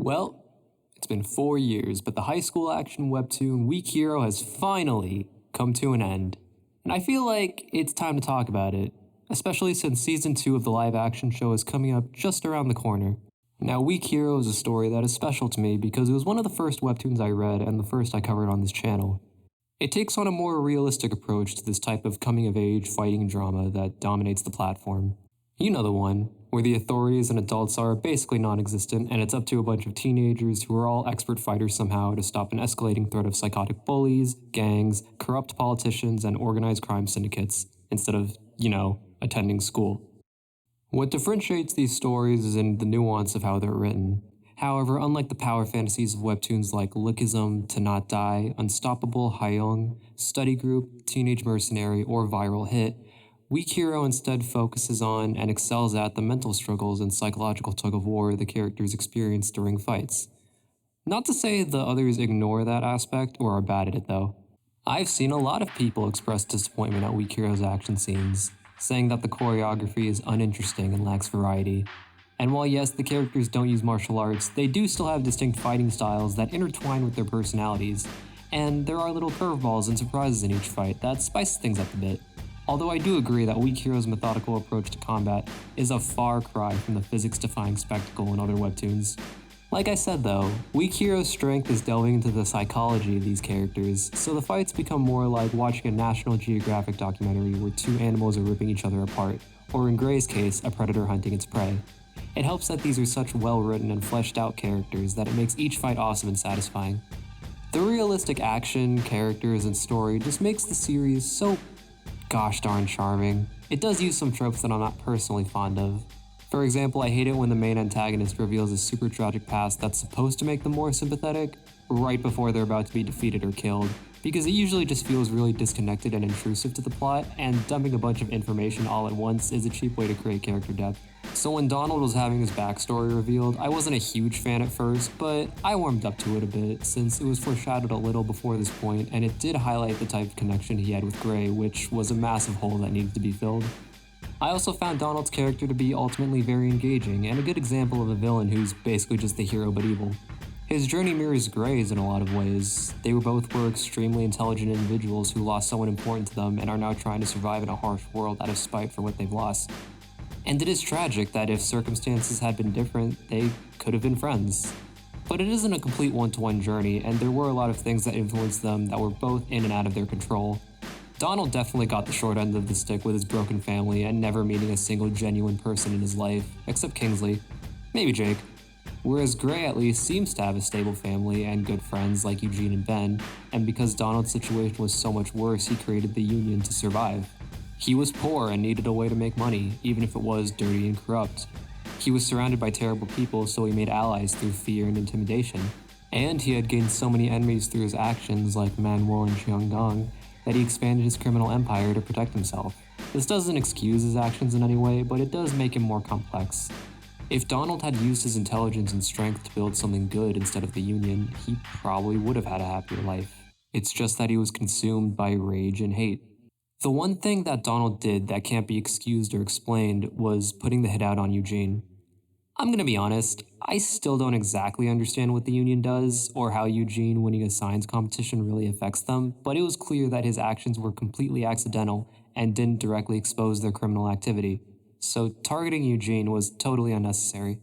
Well, it's been 4 years, but the high school action webtoon Weak Hero has finally come to an end. And I feel like it's time to talk about it, especially since season 2 of the live action show is coming up just around the corner. Now, Weak Hero is a story that is special to me because it was one of the first webtoons I read and the first I covered on this channel. It takes on a more realistic approach to this type of coming-of-age fighting drama that dominates the platform. You know the one, where the authorities and adults are basically non-existent and it's up to a bunch of teenagers who are all expert fighters somehow to stop an escalating threat of psychotic bullies, gangs, corrupt politicians, and organized crime syndicates, instead of, attending school. What differentiates these stories is in the nuance of how they're written. However, unlike the power fantasies of webtoons like Lookism, To Not Die, Unstoppable, Hayoung, Study Group, Teenage Mercenary, or Viral Hit, Weak Hero instead focuses on and excels at the mental struggles and psychological tug-of-war the characters experience during fights. Not to say the others ignore that aspect or are bad at it though. I've seen a lot of people express disappointment at Weak Hero's action scenes, saying that the choreography is uninteresting and lacks variety. And while yes, the characters don't use martial arts, they do still have distinct fighting styles that intertwine with their personalities, and there are little curveballs and surprises in each fight that spice things up a bit. Although I do agree that Weak Hero's methodical approach to combat is a far cry from the physics-defying spectacle in other webtoons. Like I said though, Weak Hero's strength is delving into the psychology of these characters, so the fights become more like watching a National Geographic documentary where two animals are ripping each other apart, or in Gray's case, a predator hunting its prey. It helps that these are such well-written and fleshed out characters that it makes each fight awesome and satisfying. The realistic action, characters, and story just makes the series so gosh darn charming. It does use some tropes that I'm not personally fond of. For example, I hate it when the main antagonist reveals a super tragic past that's supposed to make them more sympathetic right before they're about to be defeated or killed, because it usually just feels really disconnected and intrusive to the plot, and dumping a bunch of information all at once is a cheap way to create character depth. So when Donald was having his backstory revealed, I wasn't a huge fan at first, but I warmed up to it a bit since it was foreshadowed a little before this point, and it did highlight the type of connection he had with Gray, which was a massive hole that needed to be filled. I also found Donald's character to be ultimately very engaging, and a good example of a villain who's basically just the hero but evil. His journey mirrors Gray's in a lot of ways. They both were extremely intelligent individuals who lost someone important to them and are now trying to survive in a harsh world out of spite for what they've lost. And it is tragic that if circumstances had been different, they could have been friends. But it isn't a complete one-to-one journey, and there were a lot of things that influenced them that were both in and out of their control. Donald definitely got the short end of the stick with his broken family and never meeting a single genuine person in his life, except Kingsley. Maybe Jake. Whereas Gray at least seems to have a stable family and good friends like Eugene and Ben, and because Donald's situation was so much worse, he created the Union to survive. He was poor and needed a way to make money, even if it was dirty and corrupt. He was surrounded by terrible people, so he made allies through fear and intimidation. And he had gained so many enemies through his actions, like Manuel and Cheongdong, that he expanded his criminal empire to protect himself. This doesn't excuse his actions in any way, but it does make him more complex. If Donald had used his intelligence and strength to build something good instead of the Union, he probably would have had a happier life. It's just that he was consumed by rage and hate. The one thing that Donald did that can't be excused or explained was putting the hit out on Eugene. I'm gonna be honest, I still don't exactly understand what the Union does, or how Eugene winning a science competition really affects them, but it was clear that his actions were completely accidental and didn't directly expose their criminal activity. So targeting Eugene was totally unnecessary.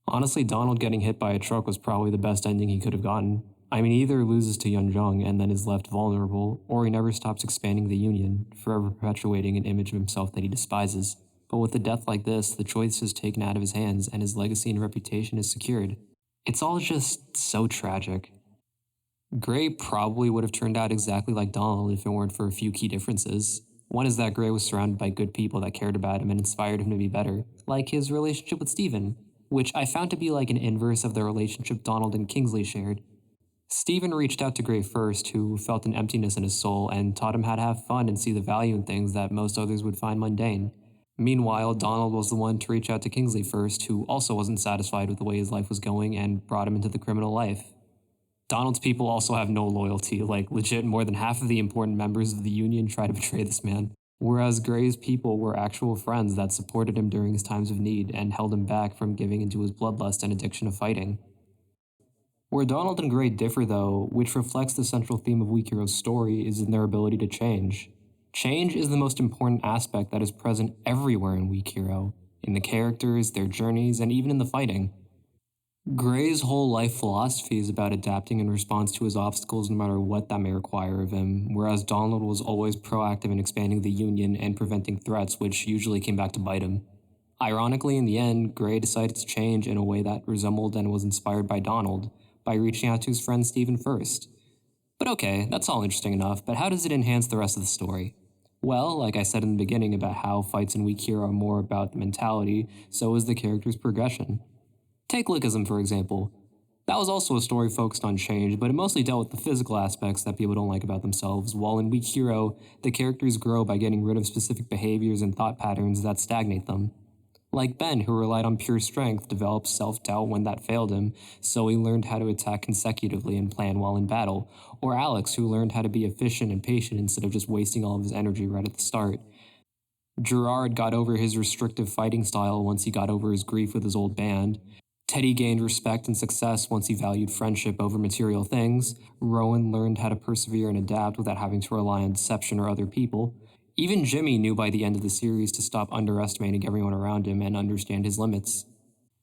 Honestly, Donald getting hit by a truck was probably the best ending he could have gotten. I mean, he either loses to Yeonjung and then is left vulnerable, or he never stops expanding the Union, forever perpetuating an image of himself that he despises. But with a death like this, the choice is taken out of his hands and his legacy and reputation is secured. It's all just so tragic. Gray probably would have turned out exactly like Donald if it weren't for a few key differences. One is that Gray was surrounded by good people that cared about him and inspired him to be better, like his relationship with Steven, which I found to be like an inverse of the relationship Donald and Kingsley shared. Steven reached out to Gray first, who felt an emptiness in his soul and taught him how to have fun and see the value in things that most others would find mundane. Meanwhile, Donald was the one to reach out to Kingsley first, who also wasn't satisfied with the way his life was going and brought him into the criminal life. Donald's people also have no loyalty, like legit more than half of the important members of the Union try to betray this man. Whereas Gray's people were actual friends that supported him during his times of need and held him back from giving into his bloodlust and addiction of fighting. Where Donald and Gray differ, though, which reflects the central theme of Weak Hero's story, is in their ability to change. Change is the most important aspect that is present everywhere in Weak Hero, in the characters, their journeys, and even in the fighting. Gray's whole life philosophy is about adapting in response to his obstacles no matter what that may require of him, whereas Donald was always proactive in expanding the Union and preventing threats, which usually came back to bite him. Ironically, in the end, Gray decided to change in a way that resembled and was inspired by Donald, by reaching out to his friend Steven first. But okay, that's all interesting enough, but how does it enhance the rest of the story? Well, like I said in the beginning about how fights in Weak Hero are more about the mentality, so is the character's progression. Take Lickism, for example. That was also a story focused on change, but it mostly dealt with the physical aspects that people don't like about themselves, while in Weak Hero, the characters grow by getting rid of specific behaviors and thought patterns that stagnate them. Like Ben, who relied on pure strength, developed self-doubt when that failed him, so he learned how to attack consecutively and plan while in battle. Or Alex, who learned how to be efficient and patient instead of just wasting all of his energy right at the start. Gerard got over his restrictive fighting style once he got over his grief with his old band. Teddy gained respect and success once he valued friendship over material things. Rowan learned how to persevere and adapt without having to rely on deception or other people. Even Jimmy knew by the end of the series to stop underestimating everyone around him and understand his limits.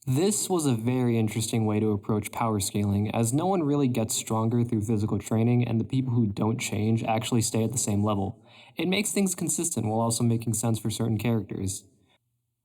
This was a very interesting way to approach power scaling, as no one really gets stronger through physical training, and the people who don't change actually stay at the same level. It makes things consistent while also making sense for certain characters.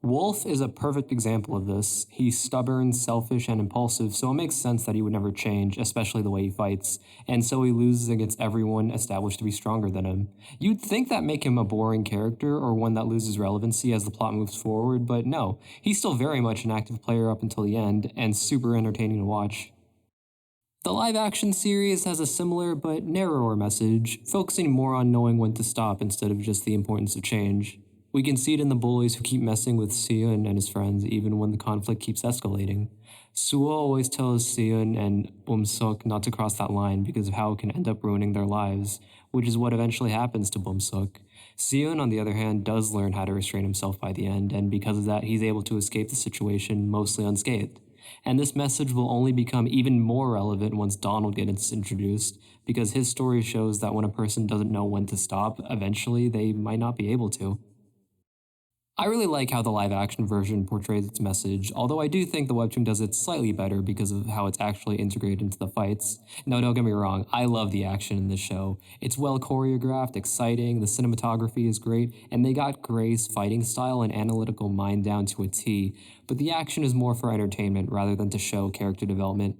Wolf is a perfect example of this. He's stubborn, selfish, and impulsive, so it makes sense that he would never change, especially the way he fights, and so he loses against everyone established to be stronger than him. You'd think that'd make him a boring character, or one that loses relevancy as the plot moves forward, but no, he's still very much an active player up until the end, and super entertaining to watch. The live-action series has a similar but narrower message, focusing more on knowing when to stop instead of just the importance of change. We can see it in the bullies who keep messing with Seon and his friends even when the conflict keeps escalating. Suo always tells Seon and Bum-seok not to cross that line because of how it can end up ruining their lives, which is what eventually happens to Bum-seok. Seon, on the other hand, does learn how to restrain himself by the end, and because of that, he's able to escape the situation mostly unscathed. And this message will only become even more relevant once Donald gets introduced, because his story shows that when a person doesn't know when to stop, eventually they might not be able to. I really like how the live-action version portrays its message, although I do think the webtoon does it slightly better because of how it's actually integrated into the fights. No, don't get me wrong, I love the action in this show. It's well choreographed, exciting, the cinematography is great, and they got Gray's fighting style and analytical mind down to a T, but the action is more for entertainment rather than to show character development.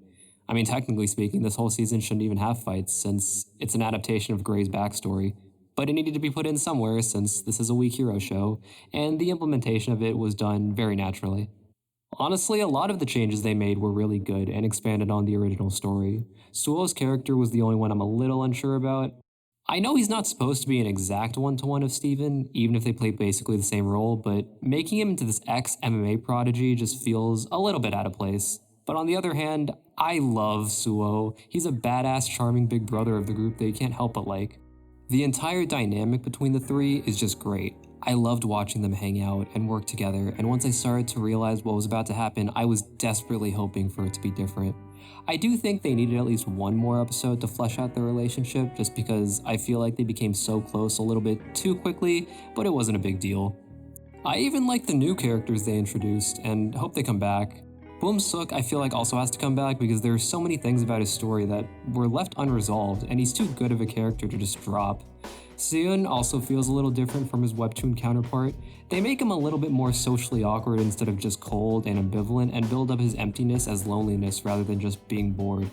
I mean, technically speaking, this whole season shouldn't even have fights, since it's an adaptation of Gray's backstory. But it needed to be put in somewhere since this is a Weak Hero show, and the implementation of it was done very naturally. Honestly, a lot of the changes they made were really good and expanded on the original story. Suo's character was the only one I'm a little unsure about. I know he's not supposed to be an exact one-to-one of Steven, even if they play basically the same role, but making him into this ex-MMA prodigy just feels a little bit out of place. But on the other hand, I love Suo. He's a badass, charming big brother of the group that you can't help but like. The entire dynamic between the three is just great. I loved watching them hang out and work together, and once I started to realize what was about to happen, I was desperately hoping for it to be different. I do think they needed at least one more episode to flesh out their relationship, just because I feel like they became so close a little bit too quickly, but it wasn't a big deal. I even like the new characters they introduced, and hope they come back. Bum-seok, I feel like, also has to come back because there are so many things about his story that were left unresolved, and he's too good of a character to just drop. Seon also feels a little different from his webtoon counterpart. They make him a little bit more socially awkward instead of just cold and ambivalent, and build up his emptiness as loneliness rather than just being bored.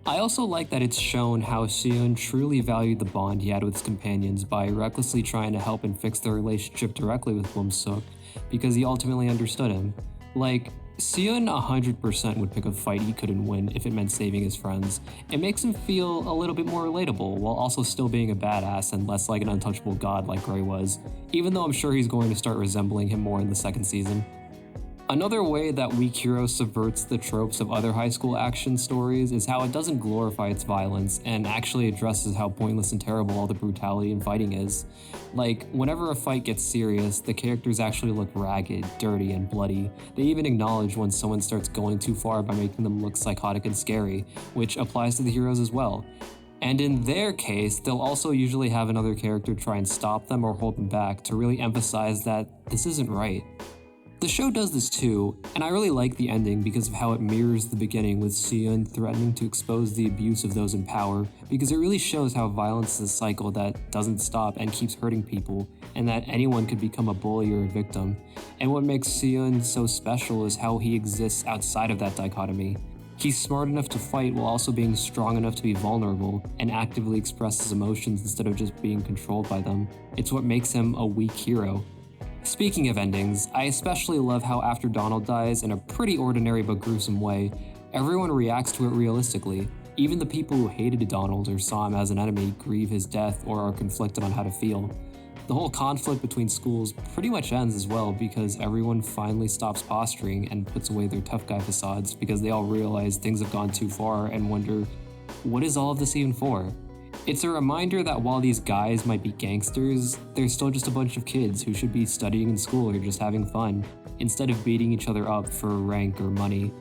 I also like that it's shown how Seon truly valued the bond he had with his companions by recklessly trying to help and fix their relationship directly with Bum-seok, because he ultimately understood him. Like, Seon 100% would pick a fight he couldn't win if it meant saving his friends. It makes him feel a little bit more relatable, while also still being a badass and less like an untouchable god like Gray was, even though I'm sure he's going to start resembling him more in the second season. Another way that Weak Hero subverts the tropes of other high school action stories is how it doesn't glorify its violence and actually addresses how pointless and terrible all the brutality and fighting is. Like, whenever a fight gets serious, the characters actually look ragged, dirty, and bloody. They even acknowledge when someone starts going too far by making them look psychotic and scary, which applies to the heroes as well. And in their case, they'll also usually have another character try and stop them or hold them back to really emphasize that this isn't right. The show does this too, and I really like the ending because of how it mirrors the beginning with Seon threatening to expose the abuse of those in power, because it really shows how violence is a cycle that doesn't stop and keeps hurting people, and that anyone could become a bully or a victim. And what makes Seon so special is how he exists outside of that dichotomy. He's smart enough to fight while also being strong enough to be vulnerable and actively express his emotions instead of just being controlled by them. It's what makes him a weak hero. Speaking of endings, I especially love how after Donald dies in a pretty ordinary but gruesome way, everyone reacts to it realistically. Even the people who hated Donald or saw him as an enemy grieve his death or are conflicted on how to feel. The whole conflict between schools pretty much ends as well because everyone finally stops posturing and puts away their tough guy facades because they all realize things have gone too far and wonder, what is all of this even for? It's a reminder that while these guys might be gangsters, they're still just a bunch of kids who should be studying in school or just having fun, instead of beating each other up for rank or money.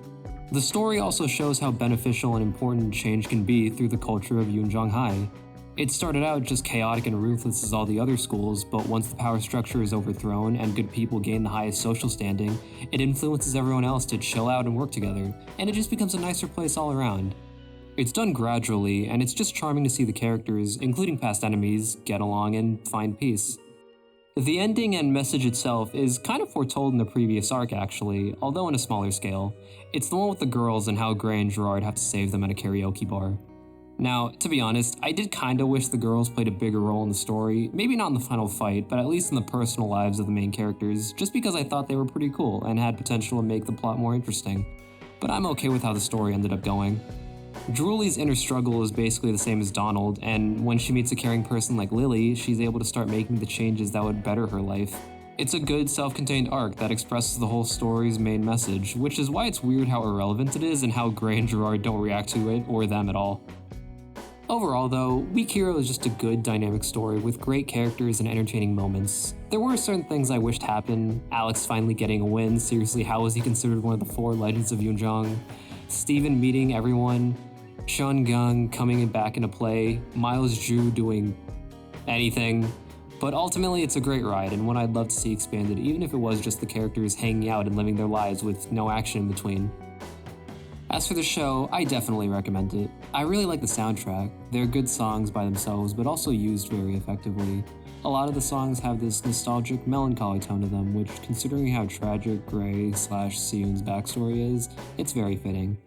The story also shows how beneficial and important change can be through the culture of Yunjong High. It started out just chaotic and ruthless as all the other schools, but once the power structure is overthrown and good people gain the highest social standing, it influences everyone else to chill out and work together, and it just becomes a nicer place all around. It's done gradually, and it's just charming to see the characters, including past enemies, get along and find peace. The ending and message itself is kind of foretold in the previous arc actually, although on a smaller scale. It's the one with the girls and how Gray and Gerard have to save them at a karaoke bar. Now, to be honest, I did kinda wish the girls played a bigger role in the story, maybe not in the final fight, but at least in the personal lives of the main characters, just because I thought they were pretty cool and had potential to make the plot more interesting. But I'm okay with how the story ended up going. Drooly's inner struggle is basically the same as Donald, and when she meets a caring person like Lily, she's able to start making the changes that would better her life. It's a good, self-contained arc that expresses the whole story's main message, which is why it's weird how irrelevant it is and how Gray and Gerard don't react to it or them at all. Overall though, Weak Hero is just a good, dynamic story with great characters and entertaining moments. There were certain things I wished happened. Alex finally getting a win, seriously, how was he considered one of the 4 legends of Yunjong? Steven meeting everyone, Sean Gung coming back into play, Miles Ju doing anything, but ultimately it's a great ride and one I'd love to see expanded even if it was just the characters hanging out and living their lives with no action in between. As for the show, I definitely recommend it. I really like the soundtrack. They're good songs by themselves, but also used very effectively. A lot of the songs have this nostalgic, melancholy tone to them, which, considering how tragic Gray/Seon's backstory is, it's very fitting.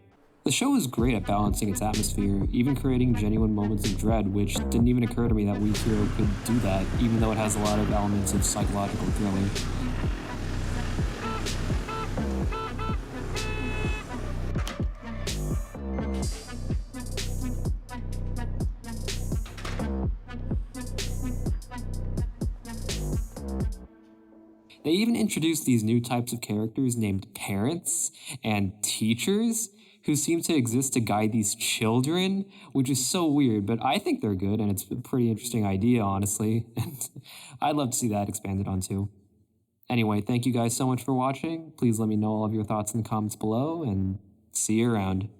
The show is great at balancing its atmosphere, even creating genuine moments of dread, which didn't even occur to me that Weak Hero could do that, even though it has a lot of elements of psychological thriller. They even introduced these new types of characters named parents and teachers who seem to exist to guide these children, which is so weird, but I think they're good and it's a pretty interesting idea, honestly. And I'd love to see that expanded on too. Anyway, thank you guys so much for watching. Please let me know all of your thoughts in the comments below and see you around.